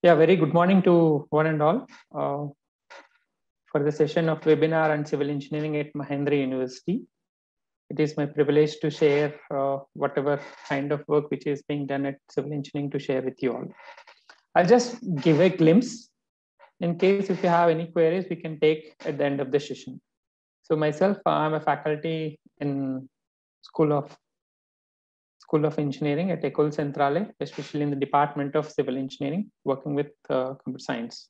Yeah, very good morning to one and all for the session of webinar on civil engineering at Mahendra University. It is my privilege to share whatever kind of work which is being done at civil engineering to share with you all. I'll just give a glimpse. In case if you have any queries, we can take at the end of the session. So myself, I'm a faculty in School of Engineering at Ecole Centrale, especially in the Department of Civil Engineering, working with computer science.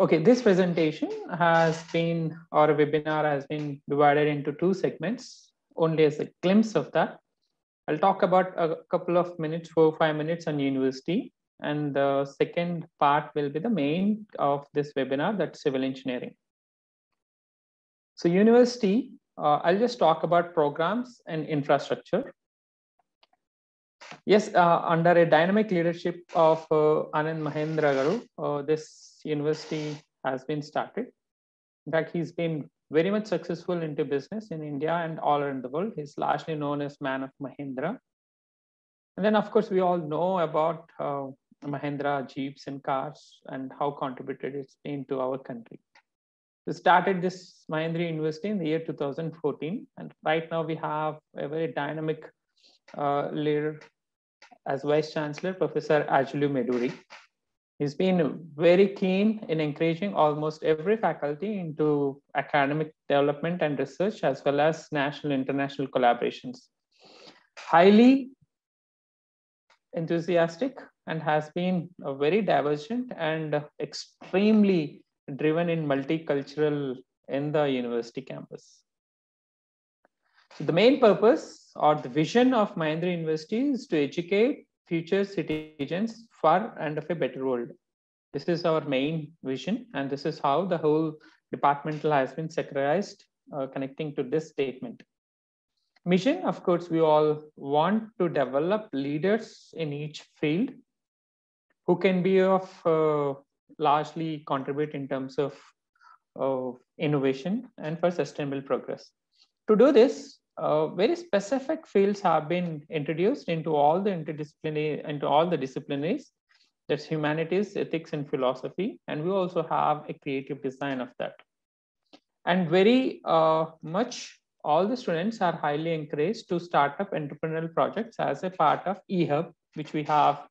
Okay, this presentation has been, or a webinar has been divided into two segments, only as a glimpse of that. I'll talk about a couple of minutes, 4 or 5 minutes on university. And the second part will be the main of this webinar, that's civil engineering. So university, I'll just talk about programs and infrastructure. Yes, under a dynamic leadership of Anand Mahendra Garu, this university has been started. In fact, he's been very much successful into business in India and all around the world. He's largely known as Man of Mahindra. And then, of course, we all know about Mahindra Jeeps and cars and how contributed it's been to our country. We started this Mahindra University in the year 2014. And right now we have a very dynamic leader as Vice Chancellor, Professor Ajulu Meduri. He's been very keen in encouraging almost every faculty into academic development and research, as well as national and international collaborations. Highly enthusiastic and has been very divergent and extremely driven in multicultural in the university campus. So the main purpose or the vision of Mahindra University is to educate future citizens for and of a better world. This is our main vision, and this is how the whole departmental has been secularized, connecting to this statement. Mission, of course, we all want to develop leaders in each field who can be of largely contribute in terms of innovation and for sustainable progress. To do this, very specific fields have been introduced into all the disciplinaries. That's humanities, ethics, and philosophy. And we also have a creative design of that. And very much all the students are highly encouraged to start up entrepreneurial projects as a part of eHub, which we have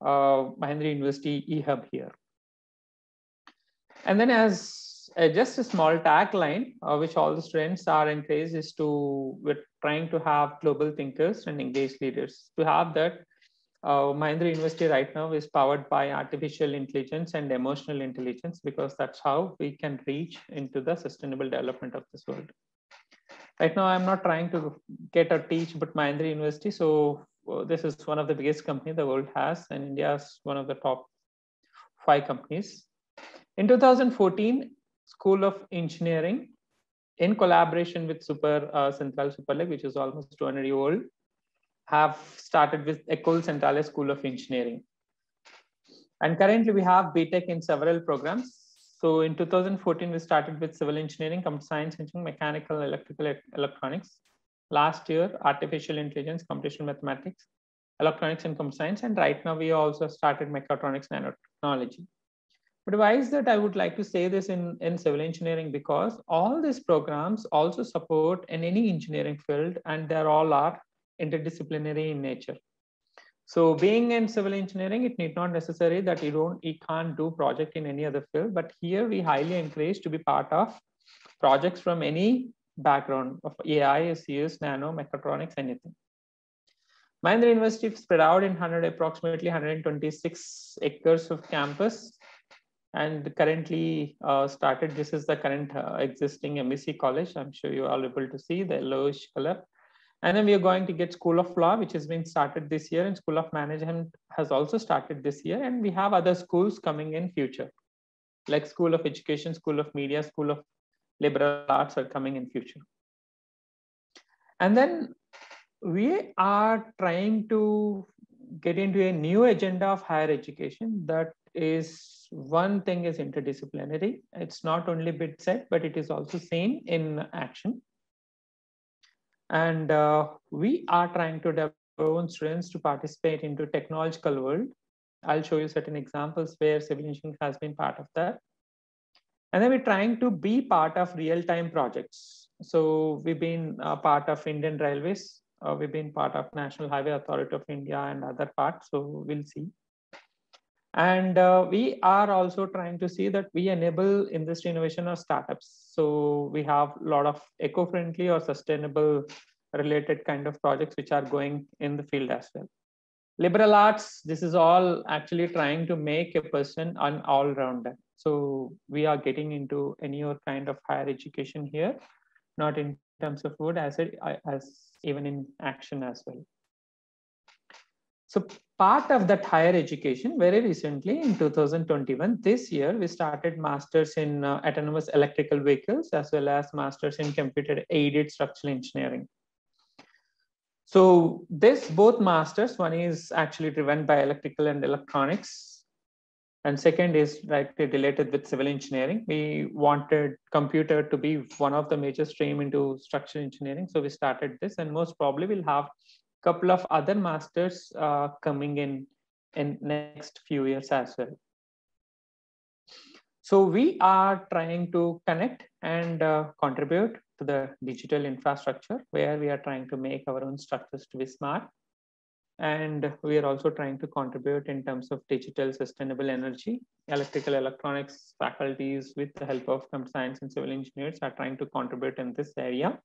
Mahindra University eHub here. And then as just a small tagline, which all the students are encouraged is we're trying to have global thinkers and engaged leaders. To have that, Mahindra University right now is powered by artificial intelligence and emotional intelligence, because that's how we can reach into the sustainable development of this world. Right now, I'm not trying to get or teach, but Mahindra University. So this is one of the biggest companies the world has, and India is one of the top 5 companies. In 2014, School of Engineering, in collaboration with Central Super League, which is almost 200 years old, have started with Ecole Centrale School of Engineering. And currently we have BTech in several programs. So in 2014, we started with civil engineering, computer science, engineering, mechanical, electrical, electronics. Last year, artificial intelligence, computational mathematics, electronics and computer science. And right now we also started mechatronics, nanotechnology. But why is that I would like to say this in civil engineering? Because all these programs also support in any engineering field, and they all are interdisciplinary in nature. So being in civil engineering, it need not necessary that you can't do project in any other field, but here we highly encourage to be part of projects from any background of AI, CS, nano, mechatronics, anything. Mahindra University is spread out in approximately 126 acres of campus, and currently started, this is the current existing MEC college. I'm sure you are all able to see the yellowish color. And then we are going to get School of Law, which has been started this year, and School of Management has also started this year. And we have other schools coming in future, like School of Education, School of Media, School of Liberal Arts are coming in future. And then we are trying to get into a new agenda of higher education. That is, one thing is interdisciplinary. It's not only bit set, but it is also seen in action. And we are trying to develop our own students to participate into technological world I'll show you certain examples where civil engineering has been part of that. And then we're trying to be part of real-time projects. So we've been part of Indian Railways. We've been part of National Highway Authority of India and other parts. So we'll see. And we are also trying to see that we enable industry innovation or startups. So we have a lot of eco-friendly or sustainable related kind of projects which are going in the field as well. Liberal arts, this is all actually trying to make a person an all-rounder. So we are getting into any other kind of higher education here, not in terms of word as even in action as well. So part of that higher education, very recently in 2021, this year, we started masters in autonomous electrical vehicles as well as masters in computer aided structural engineering. So this both masters, one is actually driven by electrical and electronics, and second is directly related with civil engineering. We wanted computer to be one of the major stream into structural engineering. So we started this, and most probably we'll have a couple of other masters coming in next few years as well. So we are trying to connect and contribute to the digital infrastructure where we are trying to make our own structures to be smart. And we are also trying to contribute in terms of digital sustainable energy. Electrical electronics faculties with the help of computer science and civil engineers are trying to contribute in this area.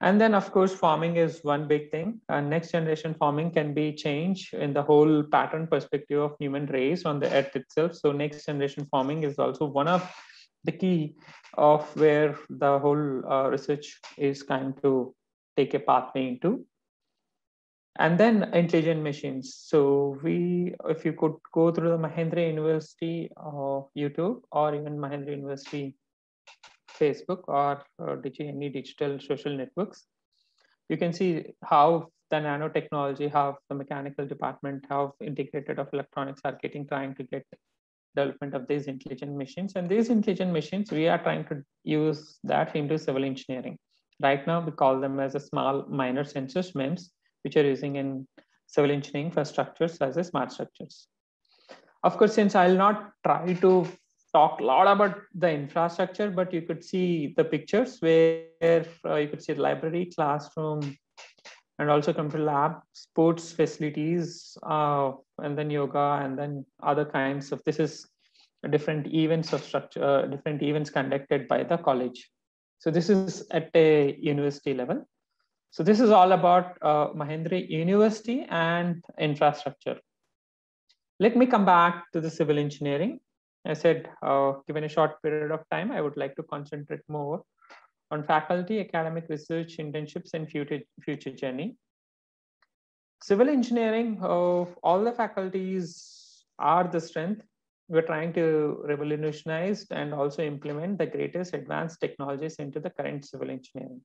And then of course, farming is one big thing. Next generation farming can be changed in the whole pattern perspective of human race on the earth itself. So next generation farming is also one of the key of where the whole research is kind to take a pathway into. And then intelligent machines. So if you could go through the Mahindra University YouTube or even Mahindra University Facebook or any digital social networks, you can see how the nanotechnology, how the mechanical department, how integrated of electronics are trying to get development of these intelligent machines. And these intelligent machines, we are trying to use that into civil engineering. Right now, we call them as a small minor sensors, MEMS, which are using in civil engineering for structures as a smart structures. Of course, since I'll not try to talk a lot about the infrastructure, but you could see the pictures where you could see the library, classroom, and also computer lab, sports facilities, and then yoga, and then other kinds of, this is different events of structure, different events conducted by the college. So this is at a university level. So this is all about Mahindra University and infrastructure. Let me come back to the civil engineering. I said, given a short period of time, I would like to concentrate more on faculty, academic research, internships, and future journey. Civil engineering, all the faculties are the strength. We're trying to revolutionize and also implement the greatest advanced technologies into the current civil engineering.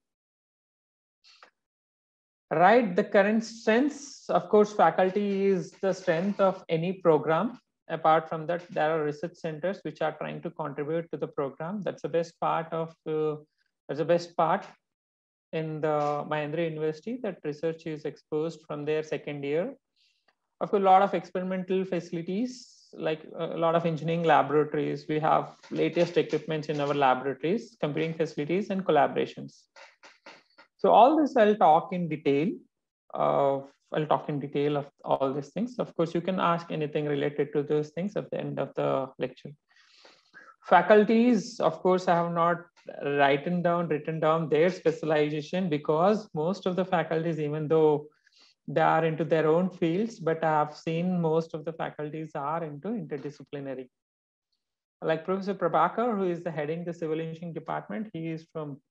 Right, the current strengths, of course, faculty is the strength of any program. Apart from that, there are research centers which are trying to contribute to the program. That's the best part of in the Mahindra University, that research is exposed from their second year. Of course, a lot of experimental facilities, like a lot of engineering laboratories. We have latest equipments in our laboratories, computing facilities, and collaborations. So all this I'll talk in detail. I'll talk in detail of all these things. Of course, you can ask anything related to those things at the end of the lecture. Faculties, of course, I have not written down their specialization, because most of the faculties, even though they are into their own fields, but I have seen most of the faculties are into interdisciplinary. Like Professor Prabhakar, who is heading the civil engineering department, he is from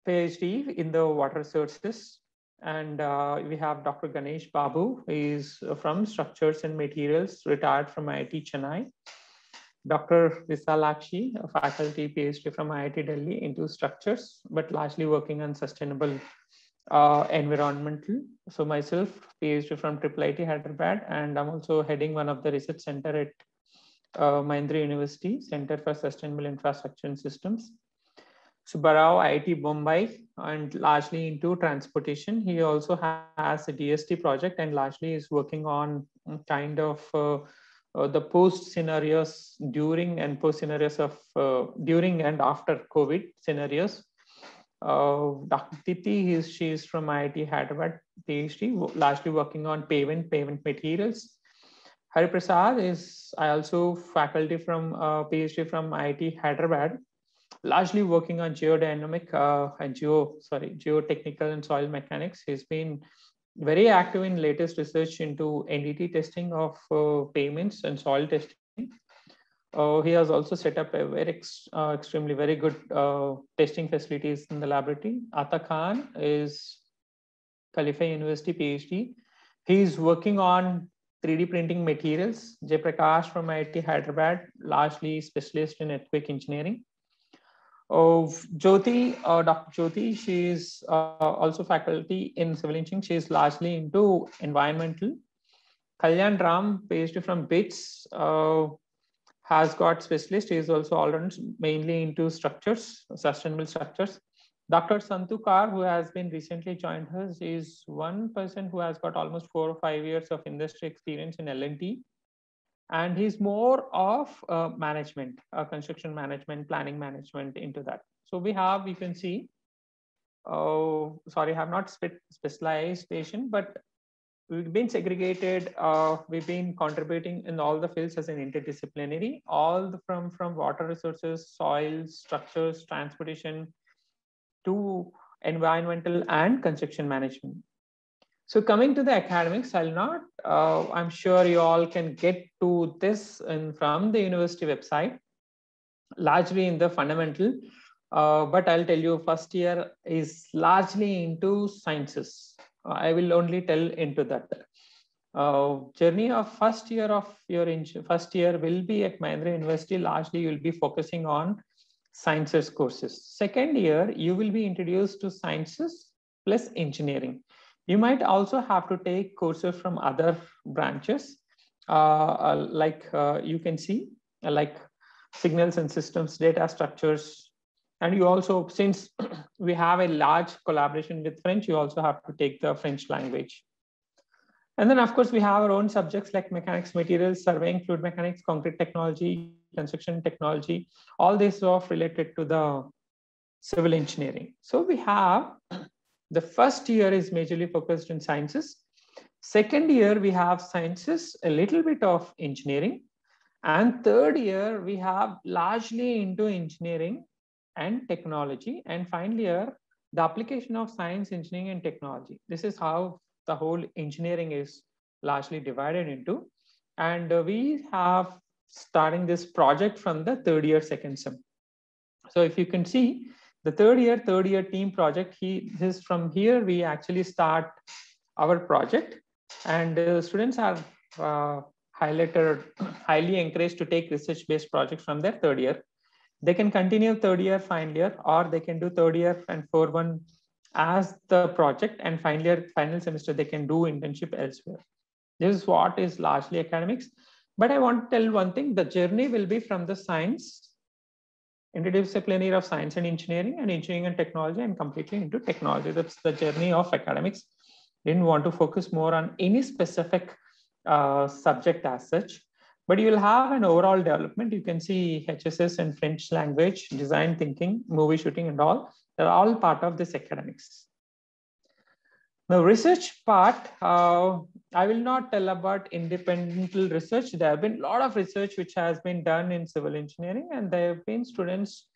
PhD in the water resources. And we have Dr. Ganesh Babu, who is from structures and materials, retired from IIT Chennai. Dr. Visalakshi, a faculty PhD from IIT Delhi into structures, but largely working on sustainable environmental. So myself, PhD from IIIT Hyderabad, and I'm also heading one of the research center at Mahindra University, Center for Sustainable Infrastructure and Systems. Subbarao, IIT Bombay, and largely into transportation. He also has a DST project and largely is working on kind of the post scenarios during and post scenarios of during and after COVID scenarios. Dr. Titi, she is from IIT Hyderabad, PhD, largely working on pavement materials. Hari Prasad is also faculty from PhD from IIT Hyderabad, largely working on geodynamic and geotechnical and soil mechanics. He's been very active in latest research into NDT testing of pavements and soil testing. He has also set up a extremely very good testing facilities in the laboratory. Ata Khan is Khalifa University PhD. He's working on 3D printing materials. Jay Prakash from IIT Hyderabad, largely specialist in earthquake engineering. Jyoti, Dr. Jyoti, she is also faculty in civil engineering. She is largely into environmental. Kalyan Ram, PhD from BITS, has got specialist. He is also all-round, mainly into structures, sustainable structures. Dr. Santu Kar, who has been recently joined us, is one person who has got almost 4 or 5 years of industry experience in L&T. And he's more of management, construction management, planning management into that. So we have, you can see, sorry, I have not specialization, but we've been segregated. We've been contributing in all the fields as an interdisciplinary, all from water resources, soils, structures, transportation, to environmental and construction management. So coming to the academics, I'll not, I'm sure you all can get to this from the university website, largely in the fundamental, but I'll tell you first year is largely into sciences. I will only tell into that. Journey of first year of your first year will be at Mahindra University. Largely, you'll be focusing on sciences courses. Second year, you will be introduced to sciences plus engineering. You might also have to take courses from other branches, like you can see, like signals and systems, data structures. And you also, since we have a large collaboration with French, you also have to take the French language. And then, of course, we have our own subjects like mechanics, materials, surveying, fluid mechanics, concrete technology, construction technology. All this are related to the civil engineering. So we have the first year is majorly focused in sciences. Second year, we have sciences, a little bit of engineering. And third year, we have largely into engineering and technology. And final year, the application of science, engineering, and technology. This is how the whole engineering is largely divided into. And we have starting this project from the third year, second sem. So if you can see the third year team project, this from here, we actually start our project, and students are highly encouraged to take research-based projects from their third year. They can continue third year, final year, or they can do third year and 4-1 as the project, and final semester, they can do internship elsewhere. This is what is largely academics. But I want to tell one thing, the journey will be from the science, interdisciplinary of science and engineering and technology, and completely into technology. That's the journey of academics. Didn't want to focus more on any specific subject as such, but you will have an overall development. You can see HSS and French language, design thinking, movie shooting, and all. They're all part of this academics. The research part, I will not tell about independent research. There have been a lot of research which has been done in civil engineering, and there have been students,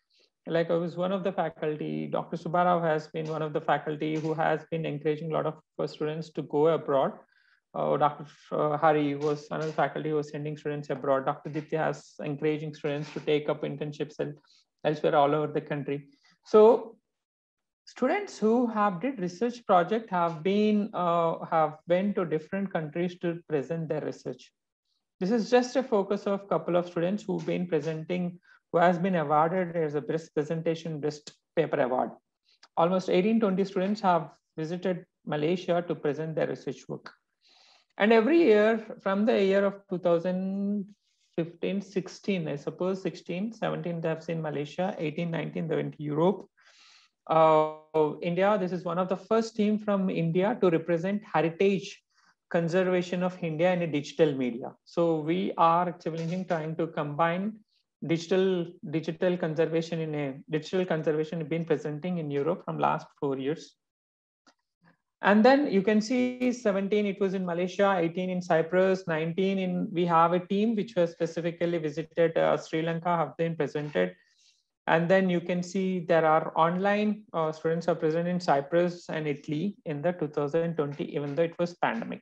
like I was one of the faculty, Dr. Subbarao has been one of the faculty who has been encouraging a lot of students to go abroad. Dr. Hari was another faculty who was sending students abroad. Dr. Ditya has encouraging students to take up internships elsewhere all over the country. So students who have did research project have been went to different countries to present their research. This is just a focus of a couple of students who've been presenting, who has been awarded as a best presentation, best paper award. Almost 18-20 students have visited Malaysia to present their research work. And every year from the year of 2015, 16, I suppose 16, 17, they have seen Malaysia, 18, 19, they went to Europe. India, this is one of the first team from India to represent heritage conservation of India in a digital media. So we are at Civil Engineering trying to combine digital conservation in a digital conservation been presenting in Europe from last 4 years. And then you can see 17, it was in Malaysia, 18 in Cyprus, 19 in, we have a team which was specifically visited Sri Lanka, have been presented. And then you can see there are online students are present in Cyprus and Italy in the 2020, even though it was pandemic.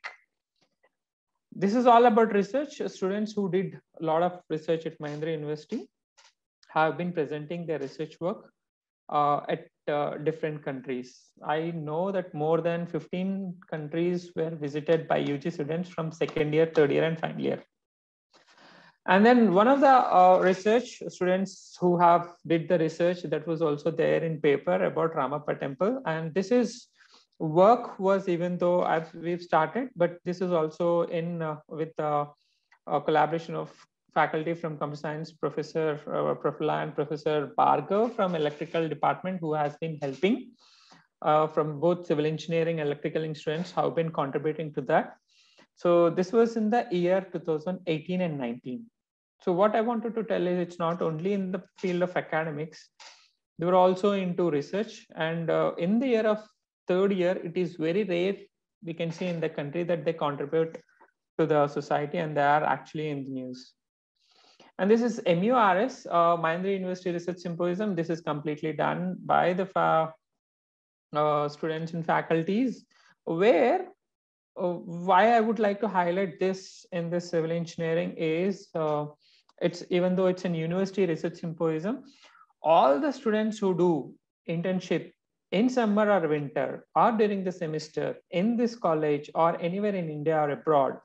This is all about research. Students who did a lot of research at Mahindra University have been presenting their research work at different countries. I know that more than 15 countries were visited by UG students from second year, third year, and final year. And then one of the research students who have did the research that was also there in paper about Ramappa temple. And this is work was, even though we've started, but this is also in with a collaboration of faculty from computer science, Professor Prafula and Professor Bhargav from electrical department, who has been helping from both civil engineering and electrical students, have been contributing to that. So this was in the year 2018 and 19. So what I wanted to tell is it's not only in the field of academics, they were also into research. And in the year of third year, it is very rare we can see in the country that they contribute to the society and they are actually in the news. And this is MURS, Mahindra University Research Symposium. This is completely done by the students and faculties, where why I would like to highlight this in this civil engineering is it's, even though it's an university research symposium, all the students who do internship in summer or winter or during the semester in this college or anywhere in India or abroad,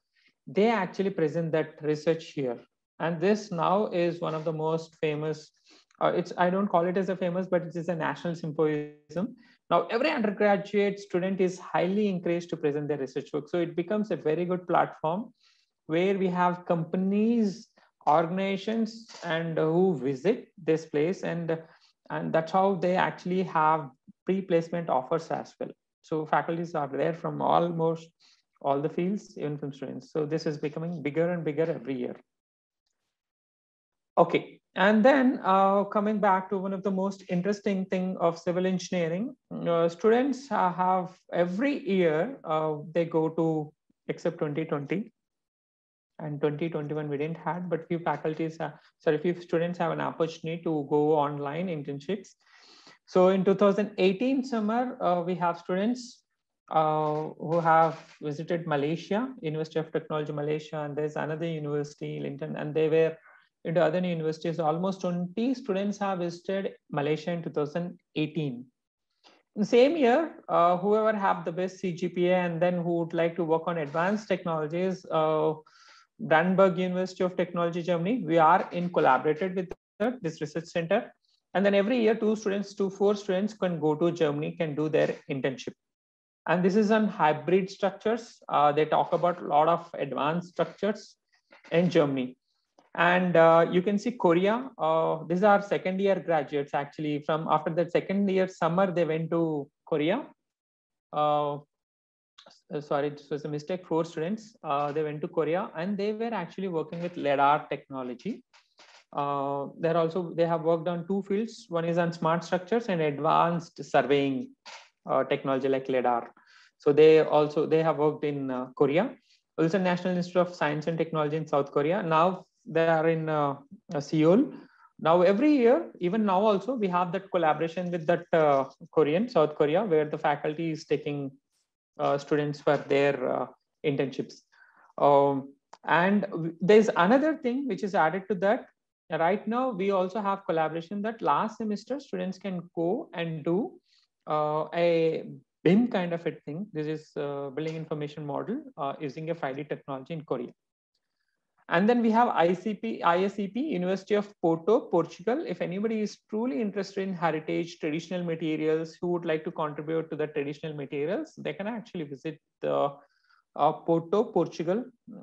they actually present that research here. And this now is one of the most famous, I don't call it as a famous, but it is a national symposium. Now, every undergraduate student is highly encouraged to present their research work. So it becomes a very good platform where we have companies, organizations, and who visit this place, and that's how they actually have pre-placement offers as well. So faculties are there from almost all the fields, even from students. So this is becoming bigger and bigger every year. Okay, and then coming back to one of the most interesting thing of civil engineering, students have every year, they go to, except 2020 and 2021 we didn't have, but few faculties, few students have an opportunity to go online internships. So in 2018 summer, we have students who have visited Malaysia, University of Technology Malaysia, and there's another university, Linton, and they were into other universities. Almost 20 students have visited Malaysia in 2018. In the same year, whoever have the best CGPA and then who would like to work on advanced technologies, Brandenburg University of Technology, Germany, we are in collaborated with this research center. And then every year, 4 students can go to Germany, can do their internship. And this is on hybrid structures. They talk about a lot of advanced structures in Germany. And you can see Korea. These are second year graduates actually. From after that second year summer, they went to Korea. Sorry, this was a mistake. 4 students. They went to Korea and they were actually working with LiDAR technology. They have worked on 2 fields. One is on smart structures and advanced surveying technology like LiDAR. So they have worked in Korea. Also National Institute of Science and Technology in South Korea. Now they are in Seoul. Now every year, even now also, we have that collaboration with that South Korea, where the faculty is taking students for their internships. And there's another thing which is added to that. Right now, we also have collaboration that last semester students can go and do a BIM kind of a thing. This is building information model using a 5D technology in Korea. And then we have ISEP, University of Porto, Portugal. If anybody is truly interested in heritage, traditional materials, who would like to contribute to the traditional materials, they can actually visit Porto, Portugal.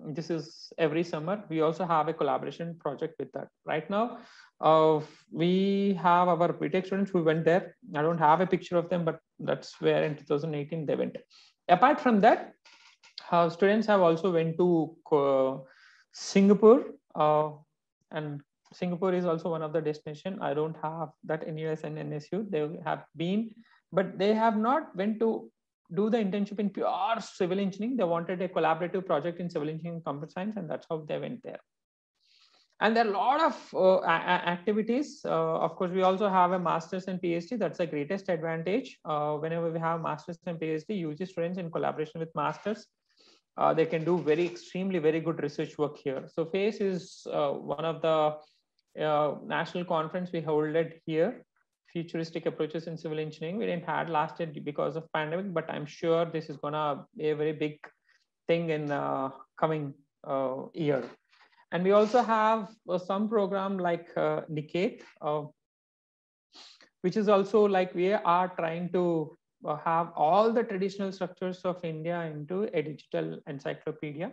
This is every summer. We also have a collaboration project with that. Right now, We have our BTech students who went there. I don't have a picture of them, but that's where in 2018 they went. Apart from that, students have also went to Singapore, and Singapore is also one of the destination. I don't have that in US and NSU. They have been, but they have not went to do the internship in pure civil engineering. They wanted a collaborative project in civil engineering and computer science, and that's how they went there. And there are a lot of activities. Of course, we also have a master's and PhD. That's the greatest advantage. Whenever we have master's and PhD, UG students in collaboration with masters, they can do extremely very good research work here. So FACE is one of the national conference we hold it here, futuristic approaches in civil engineering. We didn't had last year because of pandemic, but I'm sure this is gonna be a very big thing in coming year. And we also have some program like Niket, which is also like we are trying to have all the traditional structures of India into a digital encyclopedia.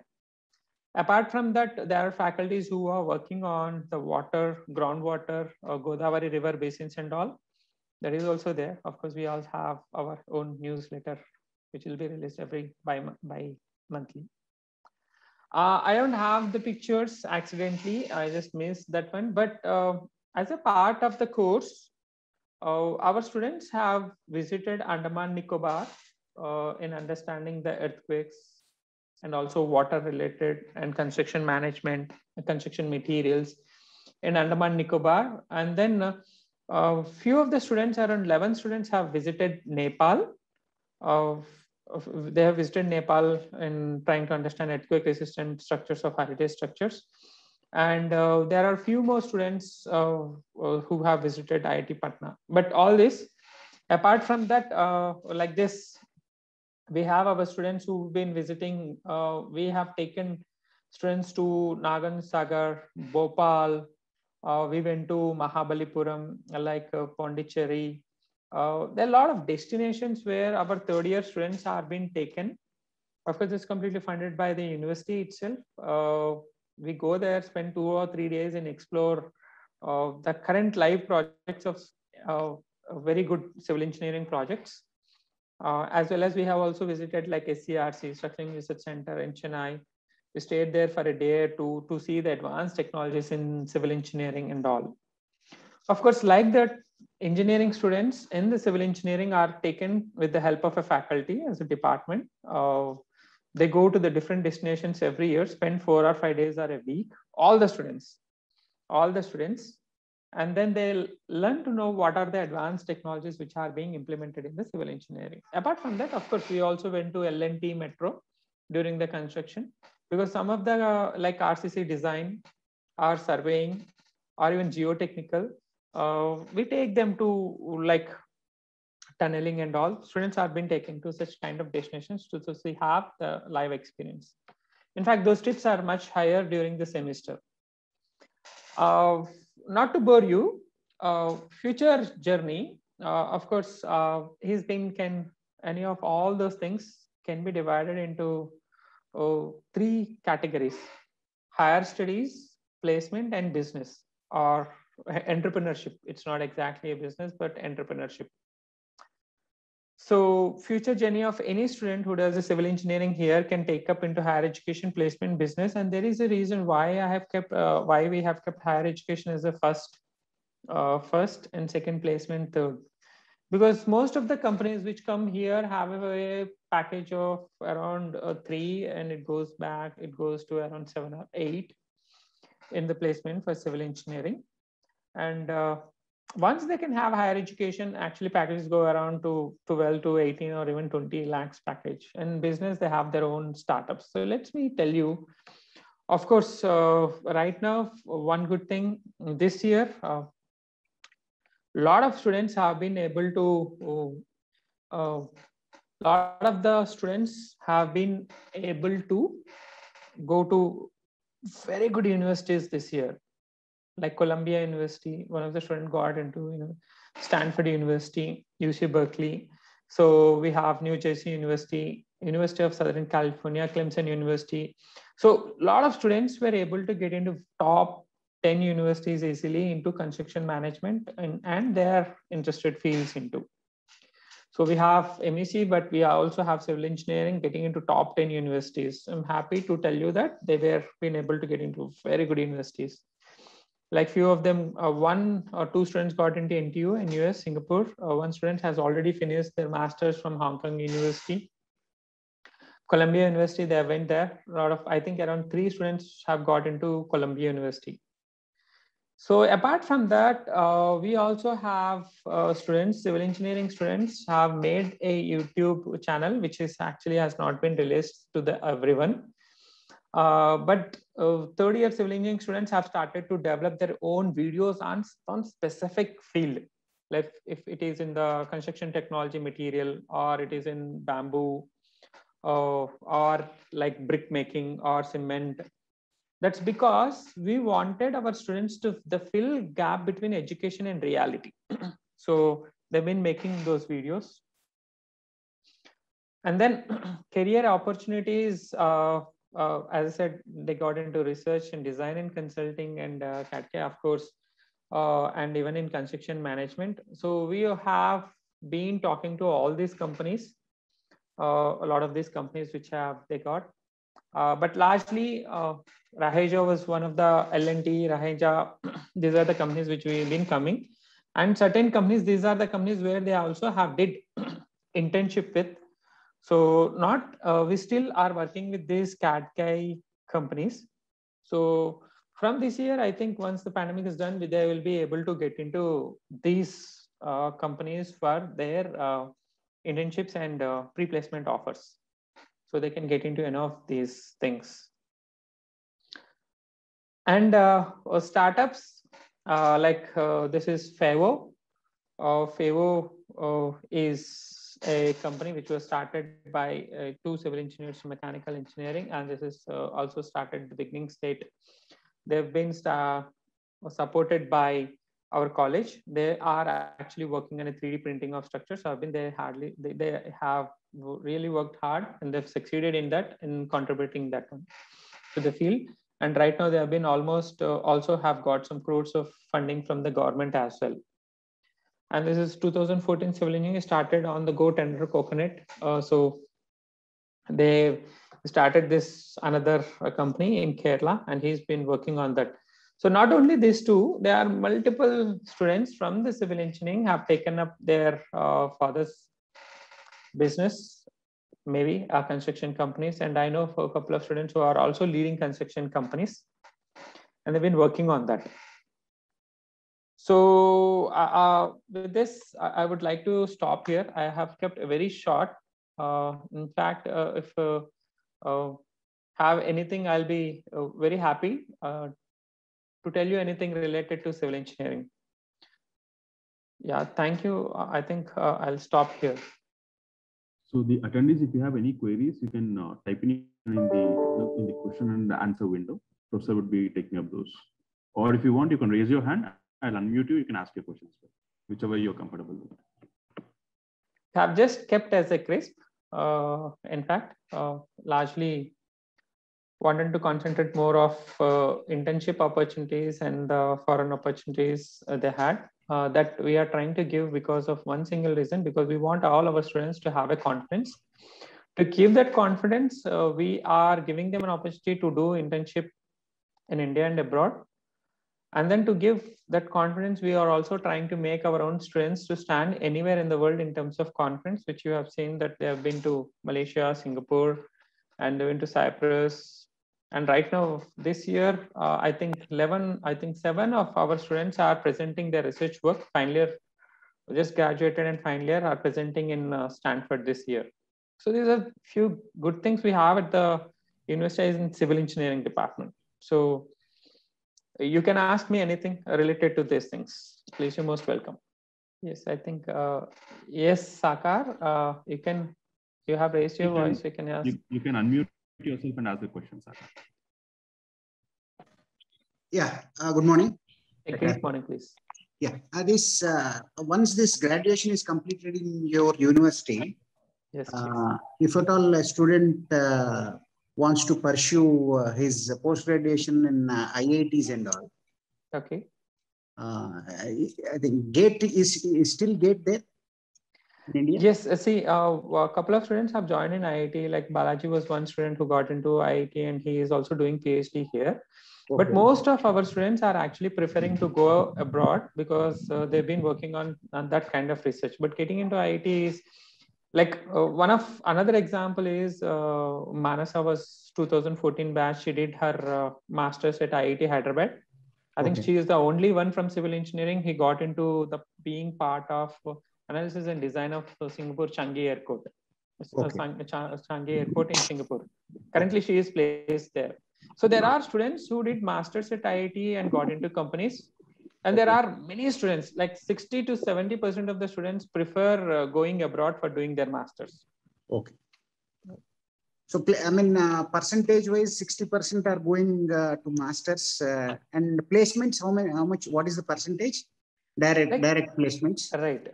Apart from that, there are faculties who are working on the water, groundwater, Godavari river basins and all. That is also there. Of course, we also have our own newsletter, which will be released every bi-monthly. I don't have the pictures accidentally. I just missed that one. But as a part of the course, our students have visited Andaman Nicobar in understanding the earthquakes and also water related and construction management, construction materials in Andaman Nicobar. And then a few of the students, around 11 students, have visited Nepal. They have visited Nepal in trying to understand earthquake resistant structures of heritage structures. And there are a few more students who have visited IIT Patna. But all this, apart from that, like this, we have our students who've been visiting. We have taken students to Nagan Sagar, Bhopal. We went to Mahabalipuram, like Pondicherry. There are a lot of destinations where our third year students are being taken. Of course, it's completely funded by the university itself. We go there, spend 2 or 3 days and explore the current live projects of very good civil engineering projects. As well as we have also visited like SCRC, Structuring Research Center in Chennai. We stayed there for a day or two to see the advanced technologies in civil engineering and all. Of course, like that, engineering students in the civil engineering are taken with the help of a faculty as a department. They go to the different destinations every year, spend 4 or 5 days or a week, all the students, and then they'll learn to know what are the advanced technologies which are being implemented in the civil engineering. Apart from that, of course, we also went to L&T Metro during the construction, because some of the like RCC design or surveying or even geotechnical, we take them to like tunneling and all. Students have been taken to such kind of destinations to see have the live experience. In fact, those trips are much higher during the semester. Not to bore you, future journey, of course, any of all those things can be divided into 3 categories: higher studies, placement, and business, or entrepreneurship. It's not exactly a business, but entrepreneurship. So future journey of any student who does a civil engineering here can take up into higher education, placement, business. And there is a reason why why we have kept higher education as the first and second placement, third. Because most of the companies which come here have a package of around 3, and it goes to around 7 or 8 in the placement for civil engineering. And once they can have higher education, actually packages go around to 12 to 18 or even 20 lakhs package. And business, they have their own startups. So let me tell you, of course, right now, one good thing this year, a lot of students have been able to, lot of the students have been able to go to very good universities this year. Like Columbia University, one of the students got into Stanford University, UC Berkeley. So we have New Jersey University, University of Southern California, Clemson University. So a lot of students were able to get into top 10 universities easily into construction management and their interested fields into. So we have MEC, but we also have civil engineering getting into top 10 universities. I'm happy to tell you that they were been able to get into very good universities. Like few of them, 1 or 2 students got into NTU in US, Singapore. 1 student has already finished their master's from Hong Kong University. Columbia University, they went there. A lot of, I think around 3 students have got into Columbia University. So apart from that, we also have students, civil engineering students have made a YouTube channel, which is actually has not been released to everyone. But third year civil engineering students have started to develop their own videos on specific field. Like if it is in the construction technology material, or it is in bamboo, or like brick making or cement. That's because we wanted our students to fill gap between education and reality. So they've been making those videos. And then career opportunities, as I said, they got into research and design and consulting and CAD/CAM, of course, and even in construction management. So we have been talking to all these companies, a lot of these companies which they got. But largely, Raheja was one of the L&T, Raheja, these are the companies which we've been coming. And certain companies, these are the companies where they also have did internship with. So we still are working with these CAD/CAM companies. So from this year, I think once the pandemic is done, they will be able to get into these companies for their internships and pre-placement offers. So they can get into enough of these things. And startups, this is FEVO. FEVO is a company which was started by 2 civil engineers from mechanical engineering, and this is also started at the beginning state. They've been supported by our college. They are actually working on a 3D printing of structures. So they have really worked hard, and they've succeeded in that, in contributing that one to the field. And right now they have been almost also have got some crores of funding from the government as well. And this is 2014 civil engineering started on the Go Tender Coconut. So they started this another company in Kerala, and he's been working on that. So not only these 2, there are multiple students from the civil engineering have taken up their father's business, maybe construction companies. And I know for a couple of students who are also leading construction companies, and they've been working on that. So with this, I would like to stop here. I have kept a very short. In fact, if have anything, I'll be very happy to tell you anything related to civil engineering. Yeah, thank you. I think I'll stop here. So the attendees, if you have any queries, you can type in the question and answer window. Professor would be taking up those. Or if you want, you can raise your hand. I'll unmute you. You can ask your questions, whichever you're comfortable with. I've just kept as a crisp. In fact, largely wanted to concentrate more of internship opportunities and foreign opportunities they had that we are trying to give because of one single reason, because we want all our students to have a confidence. To give that confidence, we are giving them an opportunity to do internship in India and abroad. And then to give that confidence, we are also trying to make our own students to stand anywhere in the world in terms of confidence, which you have seen that they have been to Malaysia, Singapore, and they went to Cyprus. And right now, this year, I think 7 of our students are presenting their research work. Final year, just graduated and final year are presenting in Stanford this year. So these are few good things we have at the University in Civil Engineering department. So you can ask me anything related to these things. Please, you're most welcome. Yes, I think, yes, Sakar, you have raised your voice, you can ask. You can unmute yourself and ask the question, Sakar. Yeah, good morning. Good morning, please. Yeah, once this graduation is completed in your university, yes, if at all a student wants to pursue his post-graduation in IITs and all, Okay. I think GATE is still GATE there in India? Yes, see, a couple of students have joined in IIT. Like Balaji was one student who got into IIT, and he is also doing PhD here. Okay. But most of our students are actually preferring to go abroad because they've been working on that kind of research. But getting into IIT is like another example is Manasa was 2014 batch. She did her master's at IIT Hyderabad. I think she is the only one from civil engineering. He got into the being part of analysis and design of Singapore Changi Airport. Changi Airport in Singapore. Currently, she is placed there. So there are students who did masters at IIT and got into companies. And there are many students, like 60 to 70% of the students prefer going abroad for doing their masters. Okay. So, I mean, percentage wise, 60% are going to masters and placements. How much, what is the percentage? Direct placements. Right.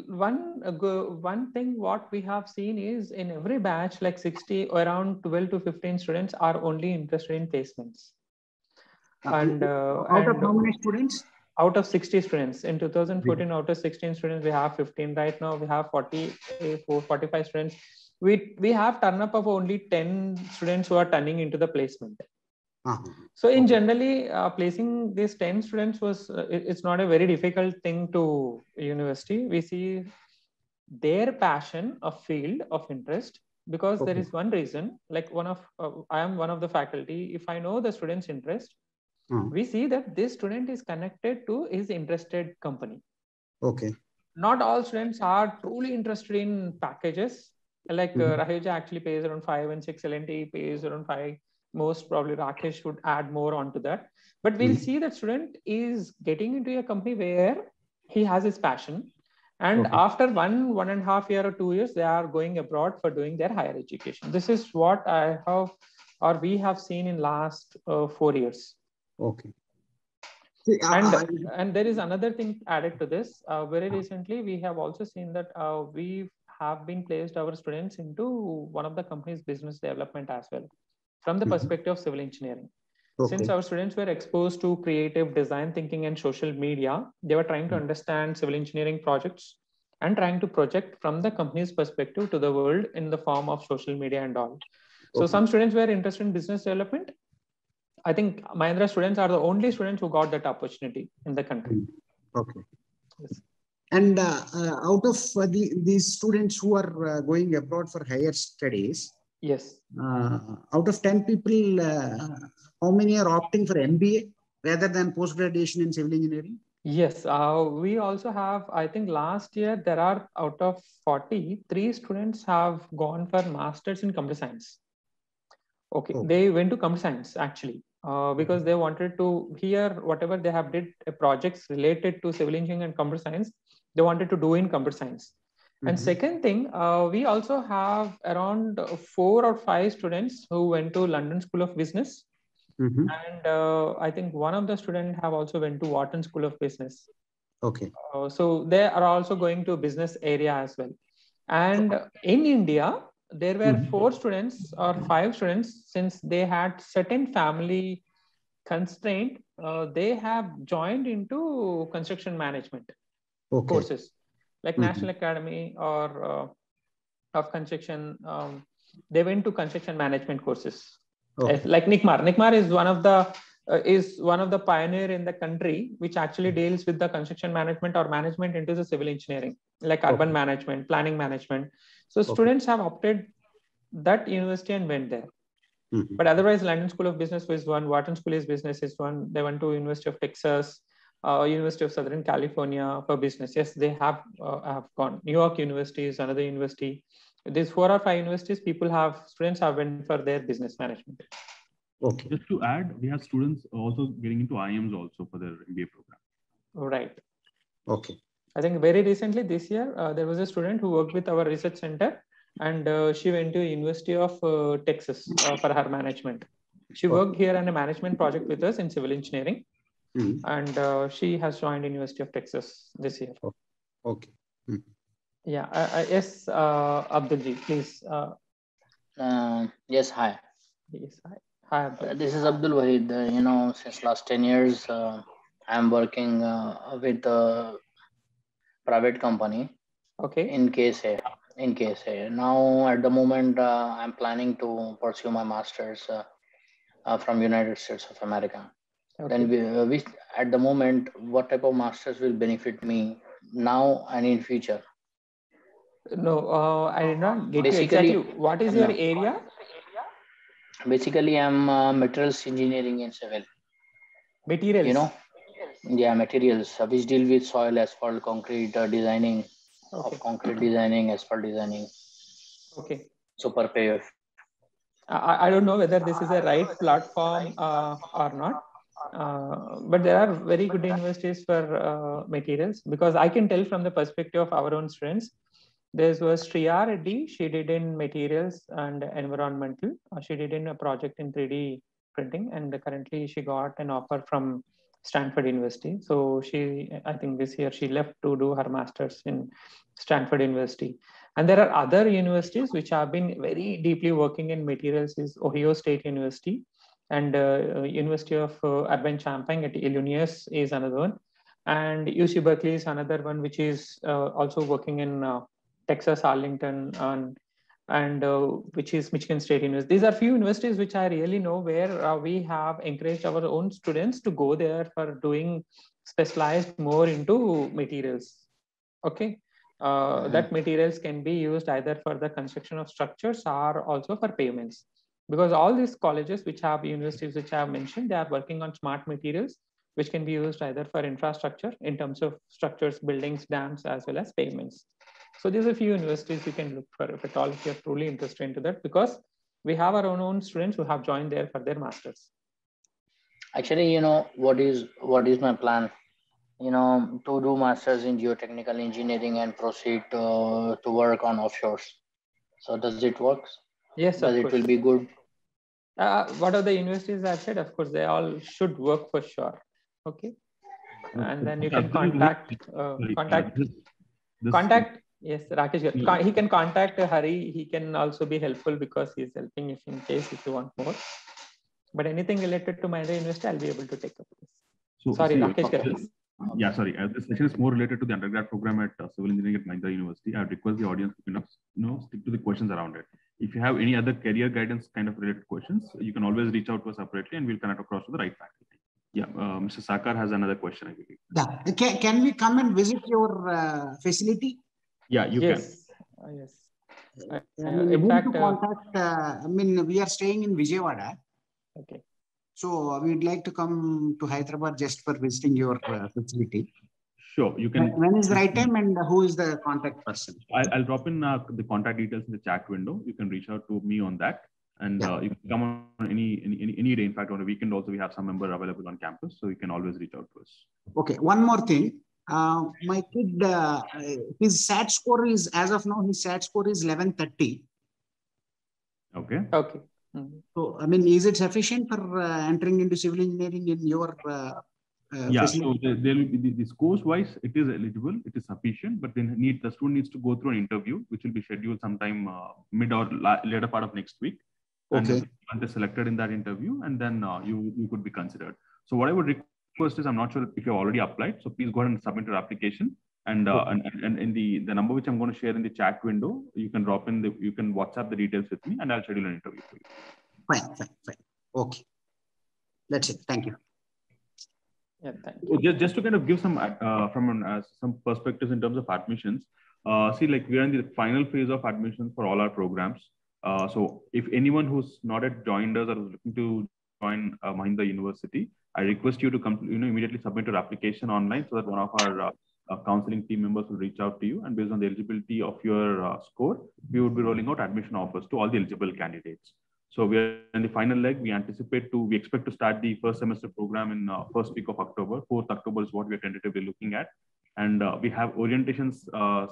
One thing what we have seen is in every batch, like 60, around 12 to 15 students are only interested in placements. Out of how many students? Out of 60 students. In 2014, out of 16 students, we have 15. Right now, we have 45 students. We have turn up of only 10 students who are turning into the placement. So in generally placing these 10 students was, it's not a very difficult thing to university. We see their passion of field of interest, because there is one reason, like I am one of the faculty. If I know the student's interest, we see that this student is connected to his interested company. Okay. Not all students are truly interested in packages. Like Raheja actually pays around 5 and 6, LNT pays around 5. Most probably Rakesh should add more onto that. But we'll see that student is getting into a company where he has his passion. And after 1.5 years or 2 years, they are going abroad for doing their higher education. This is what I have, or we have seen in last 4 years. Okay. And there is another thing added to this. Very recently, we have also seen that we have been placed our students into one of the company's business development as well, from the perspective of civil engineering. Since our students were exposed to creative design thinking and social media, they were trying to understand civil engineering projects and trying to project from the company's perspective to the world in the form of social media and all. So some students were interested in business development. I think Mahindra students are the only students who got that opportunity in the country. Okay. Yes. And out of these students who are going abroad for higher studies, yes, out of 10 people, how many are opting for MBA rather than post-graduation in civil engineering? Yes, we also have, I think last year, there are out of 40, 3 students have gone for masters in computer science. Okay, they went to computer science actually. Because they wanted to hear whatever they have did projects related to civil engineering and computer science, they wanted to do in computer science. And second thing, we also have around 4 or 5 students who went to London School of Business. And I think one of the students have also went to Wharton School of Business. Okay. So they are also going to business area as well. And in India, there were 4 students or 5 students, since they had certain family constraint, they have joined into construction management courses, like National Academy or of Construction. They went to construction management courses, like NICMAR. NICMAR is one of the pioneer in the country, which actually deals with the construction management or management into the civil engineering, like urban management, planning management. So students have opted that university and went there. But otherwise, London School of Business was one, Wharton School of Business is one. They went to University of Texas, University of Southern California for business. Yes, they have gone. New York University is another university. These 4 or 5 universities, students have went for their business management. Okay. Just to add, we have students also getting into IIMs also for their MBA program. Right. Okay. I think very recently this year, there was a student who worked with our research center, and she went to University of Texas for her management. She worked here on a management project with us in civil engineering, and she has joined University of Texas this year. Okay. Yeah. Yes, Abdulji, please. Yes, hi. Yes, hi. Abdul. This is Abdul Wahid. Since last 10 years, I'm working with a private company Okay. in KSA. In KSA. Now, at the moment, I'm planning to pursue my master's from United States of America. Okay. Then we at the moment, what type of masters will benefit me now and in future? No, I did not get you Basically, exactly. What is your no. area? Basically, I'm materials engineering in civil. Materials. You know, yeah, materials which deal with soil, asphalt, concrete designing, Okay. of concrete designing, asphalt designing, Okay. super pave. I don't know whether this is a right platform or not. But there are very good universities for materials, because I can tell from the perspective of our own students. There was Shriya Reddy. She did in materials and environmental. She did in a project in 3D printing, and currently she got an offer from Stanford University. So I think this year she left to do her master's in Stanford University. And there are other universities which have been very deeply working in materials. Is Ohio State University, and University of Urbana-Champaign at Illinois is another one, and UC Berkeley is another one, which is also working in Texas Arlington, and which is Michigan State University. These are few universities which I really know, where we have encouraged our own students to go there for doing specialized more into materials. Okay. That materials can be used either for the construction of structures or also for pavements, because all these colleges which have universities which I have mentioned, they are working on smart materials which can be used either for infrastructure in terms of structures, buildings, dams, as well as pavements. So these are a few universities you can look for if at all, if you're truly interested into that, because we have our own students who have joined there for their masters. Actually, what is my plan? To do masters in geotechnical engineering and proceed to work on offshores. So does it work? Yes, does of it course. will be good? What are the universities I've said? Of course, they all should work for sure. Okay. And then you can contact. Yes, Rakesh. He can contact Hari. He can also be helpful because he's helping if in case if you want more. But anything related to Mahindra University, I'll be able to take up this. So, sorry, Rakesh, please. Yeah, sorry. This session is more related to the undergrad program at Civil Engineering at Mahindra University. I would request the audience to stick to the questions around it. If you have any other career guidance kind of related questions, you can always reach out to us separately, and we'll connect across to the right faculty. Yeah, Mr. Sakar has another question, I believe. Yeah, can we come and visit your facility? Yeah, you can. Yes. In fact, we are staying in Vijayawada. Okay. So we'd like to come to Hyderabad just for visiting your facility. Sure, you can. When is the right time, and who is the contact person? I'll drop in the contact details in the chat window. You can reach out to me on that, and you can come on any day. In fact, on a weekend also we have some member available on campus, so you can always reach out to us. Okay, one more thing. My kid, his SAT score is, as of now, his SAT score is 1130. Okay. Okay. So, is it sufficient for entering into civil engineering in your facility? So there will be the scores wise, it is eligible, it is sufficient, but then the student needs to go through an interview, which will be scheduled sometime mid or later part of next week. Okay. And is selected in that interview, and then you could be considered. So what I would request is, I'm not sure if you have already applied, so please go ahead and submit your application. And in the number which I'm going to share in the chat window, you can drop in you can WhatsApp the details with me, and I'll schedule an interview for you. Fine. Okay. That's it. Thank you. Yeah, thank you. Just to kind of give some some perspectives in terms of admissions. See, like we are in the final phase of admissions for all our programs. So if anyone who's not yet joined us or is looking to join Mahindra University, I request you to come, immediately submit your application online, so that one of our counseling team members will reach out to you, and based on the eligibility of your score, we would be rolling out admission offers to all the eligible candidates. So we are in the final leg. We expect to start the first semester program in first week of October. 4th October is what we are tentatively looking at. And we have orientations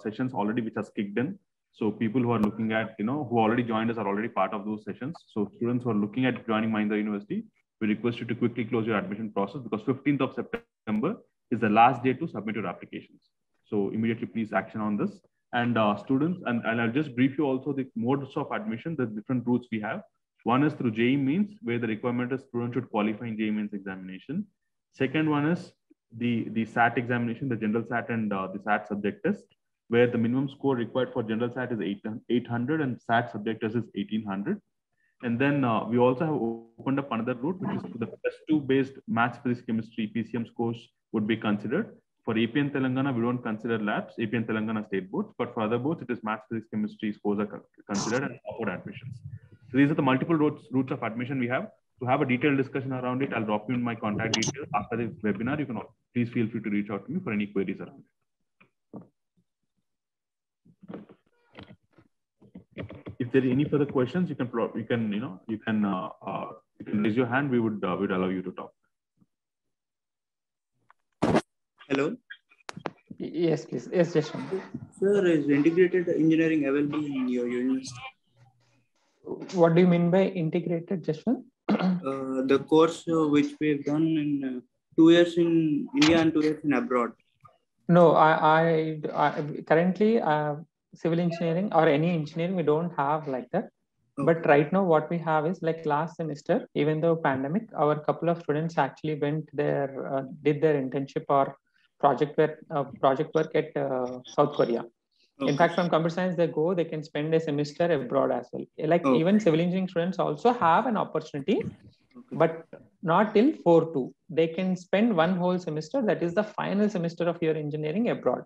sessions already, which has kicked in. So people who are looking at, who already joined us are already part of those sessions. So students who are looking at joining Mahindra University, we request you to quickly close your admission process, because 15th of September is the last day to submit your applications. So immediately please action on this. And students, and I'll just brief you also the modes of admission, the different routes we have. One is through JEE Mains, where the requirement is students should qualify in JEE Mains examination. Second one is the SAT examination, the general SAT and the SAT subject test, where the minimum score required for general SAT is 800 and SAT subject test is 1800. And then we also have opened up another route, which is the +2 based maths, physics, chemistry, PCM scores would be considered. For AP and Telangana, we don't consider labs, AP and Telangana state boards, but for other boards, it is maths, physics, chemistry scores are considered and upward admissions. So these are the multiple routes of admission we have. To have a detailed discussion around it, I'll drop you in my contact details after the webinar. You can please feel free to reach out to me for any queries around it. If there are any further questions, you can raise your hand. We would allow you to talk. Hello. Yes, please. Yes, Jashwant. Sir, is integrated engineering available in your university? What do you mean by integrated, Jashwant? The course which we've done in 2 years in India and 2 years in abroad. No, I currently civil engineering or any engineering, we don't have like that. Okay. But right now what we have is like last semester, even though pandemic, our couple of students actually went there, did their internship or project work at South Korea. Okay. In fact, from computer science, they can spend a semester abroad as well. Like okay. Even civil engineering students also have an opportunity, okay. But not till 4-2. They can spend one whole semester. That is the final semester of your engineering abroad.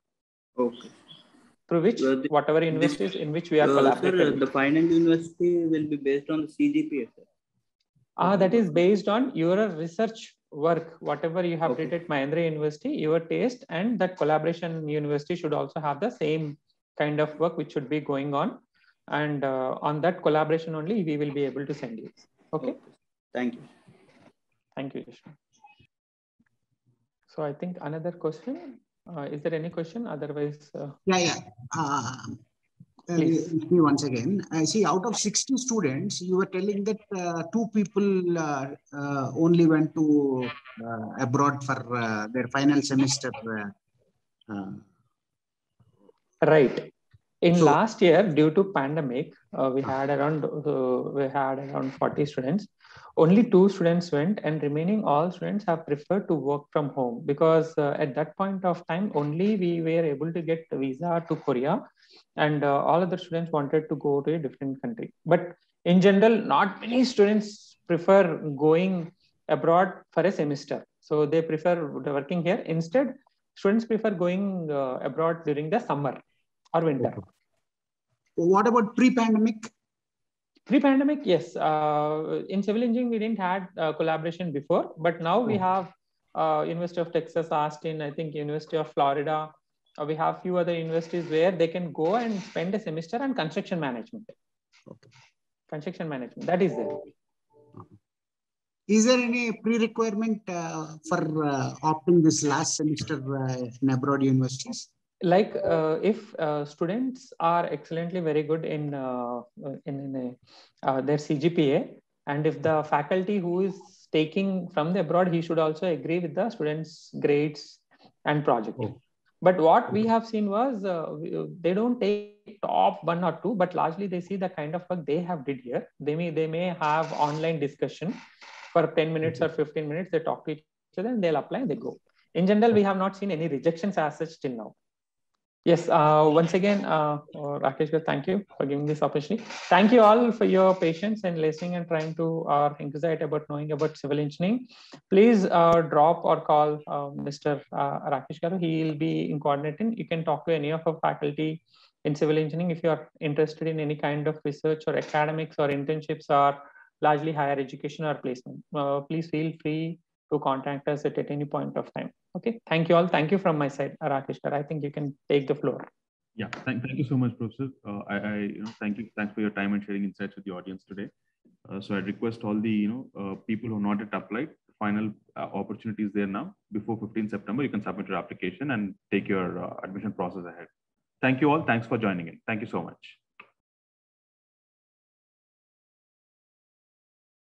Okay. Through which whatever universities in which we are collaborating. Sir, the final university will be based on the CGPA. That is based on your research work, whatever you have did at Mahindra University, your taste, and that collaboration university should also have the same kind of work which should be going on. And on that collaboration only, we will be able to send you. Okay. Thank you. Thank you, Jashwant. So I think another question. Is there any question? Otherwise, please. Me once again. I see out of 60 students, you were telling that 2 people only went to abroad for their final semester. Right. In last year, due to pandemic, we had around 40 students. Only 2 students went, and remaining all students have preferred to work from home because at that point of time, only we were able to get a visa to Korea, and all other students wanted to go to a different country. But in general, not many students prefer going abroad for a semester. So they prefer working here. Instead, students prefer going abroad during the summer or winter. Okay. What about pre-pandemic? Pre-pandemic, yes. In civil engineering, we didn't had collaboration before, but now we have University of Texas, Austin, I think University of Florida. We have few other universities where they can go and spend a semester on construction management. Okay. Construction management, that is there. Is there any pre-requirement for opting this last semester in abroad universities? Like if students are excellently very good in their CGPA, and if the faculty who is taking from the abroad, he should also agree with the students' grades and project. Oh. But what we have seen was they don't take top 1 or 2, but largely they see the kind of work they have did here. They may have online discussion for 10 minutes or 15 minutes. They talk to each other and they'll apply and they go. In general, we have not seen any rejections as such till now. Yes, once again, Rakesh, thank you for giving this opportunity. Thank you all for your patience and listening and trying to inquire about knowing about civil engineering. Please drop or call Mr. Rakesh Garu. He will be in coordinating. You can talk to any of our faculty in civil engineering if you are interested in any kind of research or academics or internships or largely higher education or placement. Please feel free to contact us at any point of time. Okay, thank you all. Thank you from my side, Rakesh. I think you can take the floor. Yeah, thank you so much, Professor. Thanks for your time and sharing insights with the audience today. So I request all the people who have not yet applied. Final opportunity is there now. Before 15 September, you can submit your application and take your admission process ahead. Thank you all. Thanks for joining in. Thank you so much.